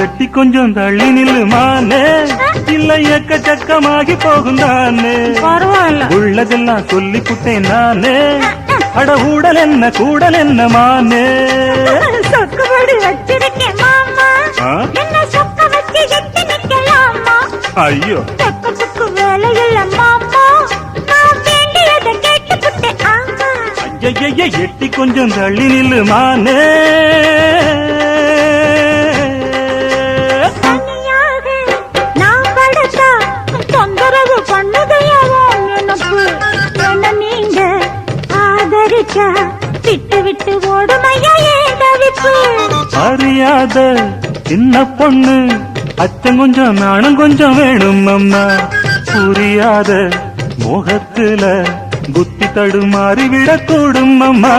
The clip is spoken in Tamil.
எட்டி கொஞ்சம் தள்ளி நில்லு மானே, இல்ல எக்கச்சக்கமாகி போகும் தானே. பரவாயில்ல, உள்ளதெல்லாம் சொல்லி புட்டேன் நானே, அட ஊடல் என்ன கூடல் என்ன மானே. சொக்குபடி வச்சிருக்கேன் மாமா, என்ன சொக்க வச்சு எட்டி நிக்கலாமா? ஐயோ சொக்கத்துக்கு வேலை இல்ல மாமா, நான் வேண்டியதை கேட்டுக்கிட்டேன். ஆமா, ஐய எட்டி கொஞ்சம் தள்ளி நில்லு மானே. தனியாக நான் படுத்தா தொந்தரவு பண்ணுதையாவோ எனக்கு. என்ன நீங்க ஆதரிச்சா விட்டு விட்டு ஓடுமையா ஏன் தவிப்பு? அறியாத சின்ன பொண்ணு, அச்சம் கொஞ்சம் நானும் கொஞ்சம் வேணும் அம்மா. புரியாத மோகத்துல புத்தி தடுமாறி விடக்கூடும் அம்மா.